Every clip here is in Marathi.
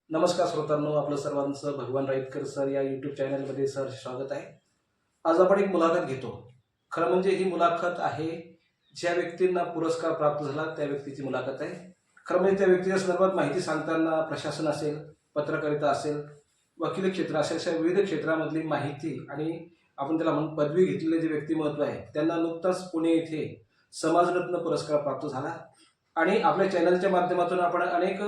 नमस्कार श्रोतांनो, आपलं सर्वांचं भगवान राईतकर सर या यूट्यूब चॅनलमध्ये सर स्वागत आहे. आज आपण एक मुलाखत घेतो. खरं म्हणजे ही मुलाखत आहे ज्या व्यक्तींना पुरस्कार प्राप्त झाला त्या व्यक्तीची मुलाखत आहे. खरं म्हणजे त्या व्यक्तीच्या संदर्भात माहिती सांगताना प्रशासन असेल, पत्रकारिता असेल, वकिली क्षेत्र असेल, अशा विविध क्षेत्रामधली माहिती आणि आपण त्याला म्हणून पदवी घेतलेले जे व्यक्तिमत्व आहे त्यांना नुकताच पुणे येथे समाजरत्न पुरस्कार प्राप्त झाला आणि आपल्या चॅनलच्या माध्यमातून आपण अनेक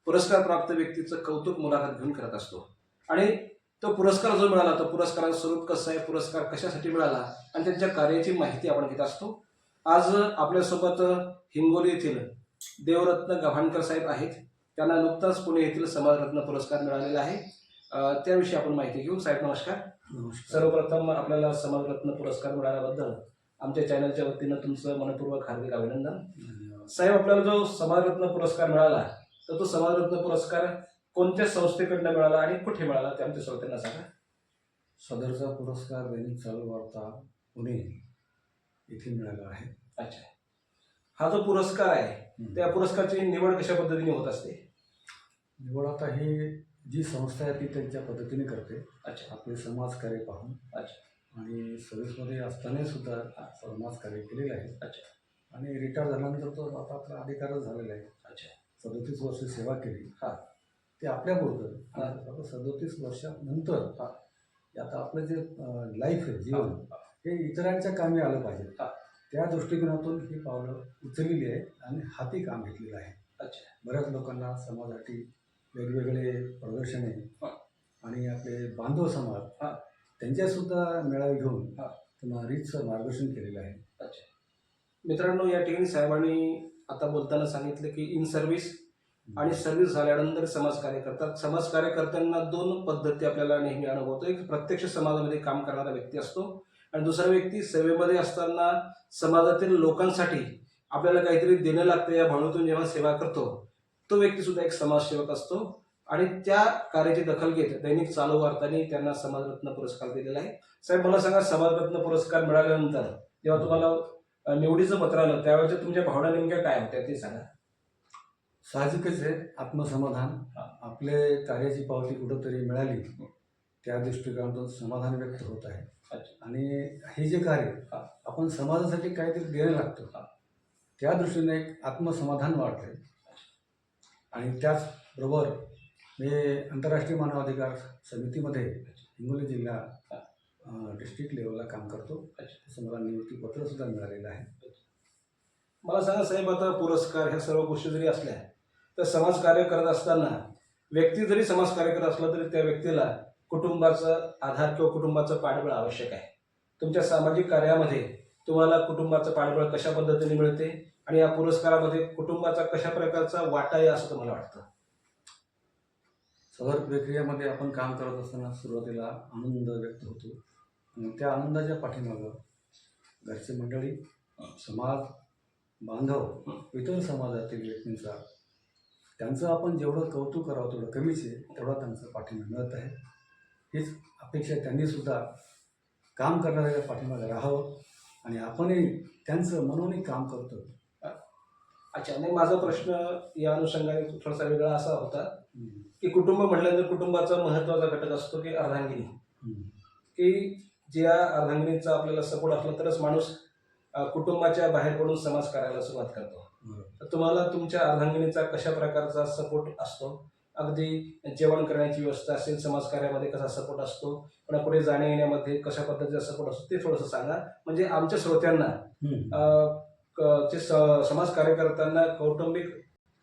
पुरस्कार प्राप्त व्यक्तीचं कौतुक मुलाखत घेऊन करत असतो. आणि तो पुरस्कार जो मिळाला, तो पुरस्काराचं स्वरूप कसं आहे, पुरस्कार कशासाठी मिळाला आणि त्यांच्या कार्याची माहिती आपण घेत असतो. आज आपल्यासोबत हिंगोली येथील देवरत्न गव्हाणकर साहेब आहेत. त्यांना नुकताच पुणे येथील समाजरत्न पुरस्कार मिळालेला आहे. त्याविषयी आपण माहिती घेऊ. साहेब नमस्कार. सर्वप्रथम आपल्याला समाजरत्न पुरस्कार मिळाल्याबद्दल आमच्या चॅनलच्या वतीनं तुमचं मनपूर्वक हार्दिक अभिनंदन. साहेब, आपल्याला जो समाजरत्न पुरस्कार मिळाला तर तो समाजरत्न पुरस्कार कोणत्या संस्थेकडनं मिळाला आणि कुठे मिळाला ते आमच्या श्रोत्यांना सांगा. सदरचा पुरस्कार दैनिक चालू वार्ता पुणे येथे मिळाला आहे. अच्छा, हा जो पुरस्कार आहे त्या पुरस्काराची निवड कशा पद्धतीने होत असते? निवड आता ही जी संस्था आहे ती त्यांच्या पद्धतीने करते. अच्छा आपले समाजकार्य पाहून. अच्छा आणि सर्व्हिसमध्ये असताना सुद्धा समाजकार्य केलेलं आहे. अच्छा आणि रिटायर झाल्यानंतर तो आता आपला अधिकारच झालेला आहे. अच्छा 37 वर्ष सेवा केली. हा. ते आपल्याबरोबर आता 37 वर्षानंतर आता आपलं जे लाईफ आहे, जीवन, हे इतरांच्या कामी आलं पाहिजे. त्या दृष्टिकोनातून ही पावलं उचललेली आहे आणि हाती काम घेतलेलं आहे. अच्छा. बऱ्याच लोकांना समाजासाठी वेगवेगळे प्रदर्शने आणि आपले बांधव समाज त्यांच्यासुद्धा मेळावे घेऊन त्यांना रीतसर मार्गदर्शन केलेलं आहे. अच्छा मित्रांनो, या ठिकाणी साहेबांनी आता बोलताना सांगितलं की इन सर्व्हिस आणि सर्व्हिस झाल्यानंतर समाजकार्य करतात. समाजकार्य करताना दोन पद्धती आपल्याला नेहमी अनुभवतो. एक प्रत्यक्ष समाजामध्ये काम करणारा व्यक्ती असतो आणि दुसरा व्यक्ती सेवेमध्ये असताना समाजातील लोकांसाठी आपल्याला काहीतरी देणं लागतं या भावनेतून जेव्हा सेवा करतो तो व्यक्ती सुद्धा एक समाजसेवक असतो. आणि त्या कार्याची दखल घेत दैनिक चालू वार्तांनी त्यांना समाजरत्न पुरस्कार दिलेला आहे. साहेब, मला सांगा, समाजरत्न पुरस्कार मिळाल्यानंतर जेव्हा तुम्हाला निवडीचं पत्र आलं त्यावेळेच्या तुमच्या भावना नेमक्या काय होत्या ते सांगा. साहजिकच आहे, आत्मसमाधान. आपले कार्याची पावती कुठंतरी मिळाली त्या दृष्टिकोनातून समाधान व्यक्त होत आहे. आणि हे जे कार्य आपण समाजासाठी काहीतरी देणं लागतं त्या दृष्टीने एक आत्मसमाधान वाटते. आणि त्याचबरोबर मी आंतरराष्ट्रीय मानवाधिकार समितीमध्ये हिंगोली जिल्हा डिस्ट्रिक्ट लेवलला काम करतो. तसं मला नियुक्तीपत्रसुद्धा मिळालेलं आहे. मला सांगा साहेब, आता पुरस्कार ह्या सर्व गोष्टी जरी असल्या तर समाजकार्य करत असताना व्यक्ती जरी समाजकार्य करत असला तरी त्या व्यक्तीला कुटुंबाचा आधार किंवा कुटुंबाचं पाठबळ आवश्यक आहे. तुमच्या सामाजिक कार्यामध्ये तुम्हाला कुटुंबाचं पाठबळ कशा पद्धतीने मिळते आणि या पुरस्कारामध्ये कुटुंबाचा कशा प्रकारचा वाटा आहे असं तुम्हाला वाटतं? सदर प्रक्रियेमध्ये आपण काम करत असताना सुरुवातीला आनंद व्यक्त होतो. आणि त्या आनंदाच्या पाठीमागं घरची मंडळी, समाज बांधव, इतर समाजातील व्यक्तींचा त्यांचं आपण जेवढं कौतुक करावं तेवढं कमीच आहे, तेवढा त्यांचा पाठिंबा मिळत आहे. हीच अपेक्षा त्यांनीसुद्धा काम करणाऱ्या पाठीमागे राहावं आणि आपणही त्यांचं मनोनी काम करतो. अच्छा, नाही, माझा प्रश्न या अनुषंगाने थोडासा वेगळा असा होता की कुटुंब म्हटल्यानंतर कुटुंबाचा महत्त्वाचा घटक असतो की अर्धांगिनी, की ज्या अर्धांगिनीचा आपल्याला सपोर्ट असला तरच माणूस कुटुंबाच्या बाहेर पडून समाज करायला सुरुवात करतो. तर तुम्हाला तुमच्या अर्धांगिनीचा कशा प्रकारचा सपोर्ट असतो? अगदी जेवण करण्याची व्यवस्था असेल, समाजकार्यामध्ये कसा सपोर्ट असतो, पण पुढे जाण्या येण्यामध्ये कशा पद्धतीचा सपोर्ट असतो ते थोडंसं सांगा, म्हणजे आमच्या श्रोत्यांना ते समाजकार्य करताना कौटुंबिक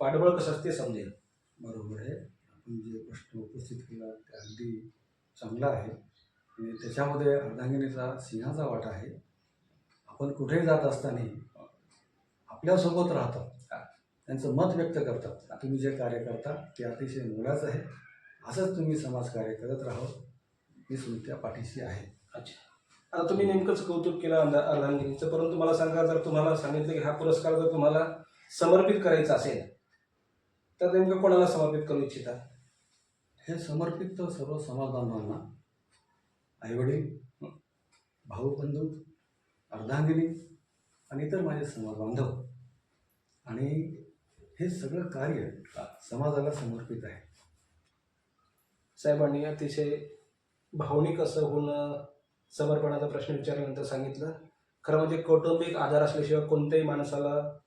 पाठबळ कसं असते समजेल. बरोबर आहे. आपण जे प्रश्न उपस्थित केला ते अगदी चांगला आहे आणि त्याच्यामध्ये अर्धांगिनीचा सिंहाचा वाटा आहे. आपण कुठेही जात असताना आपल्यासोबत राहतात, त्यांचं मत व्यक्त करतात. तुम्ही जे कार्य करता ते अतिशय मोलाचं आहे. असंच तुम्ही समाजकार्य करत राहावं, मी तुमच्या पाठीशी आहे. अच्छा, आता तुम्ही नेमकंच कौतुक केलं अर्धांगिनीचं, परंतु मला सांगा, जर तुम्हाला सांगितलं की हा पुरस्कार जर तुम्हाला समर्पित करायचा असेल तर नेमकं कोणाला समर्पित करू इच्छिता? हे समर्पित सर्व समाज बांधवांना, आईवडील, भाऊ बंधू, अर्धांगिनी आणि इतर माझे समाज बांधव. आणि हे सगळं कार्य समाजाला समर्पित आहे. साहेबांनी अतिशय भावनिक असं होऊन समर्पणाचा प्रश्न विचारल्यानंतर सांगितलं. खरं म्हणजे कौटुंबिक आधार असल्याशिवाय कोणत्याही माणसाला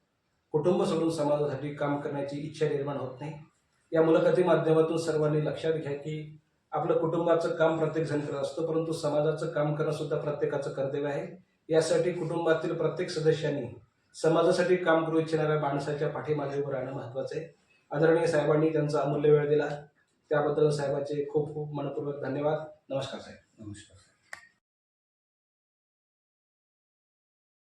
कुटुंब सोडून समाजासाठी काम करण्याची इच्छा निर्माण होत नाही. या मुलाखती माध्यमातून सर्वांनी लक्षात घ्या की आपलं कुटुंबाचं काम प्रत्येकजण करत असतो, परंतु समाजाचं काम करणं सुद्धा प्रत्येकाचं कर्तव्य आहे. यासाठी कुटुंबातील प्रत्येक सदस्यांनी समाजासाठी काम करू इच्छिणाऱ्या माणसाच्या पाठीमागे उभं राहणं महत्त्वाचं आहे. आदरणीय साहेबांनी त्यांचा अमूल्य वेळ दिला त्याबद्दल साहेबाचे खूप खूप मनपूर्वक धन्यवाद. नमस्कार साहेब. नमस्कार.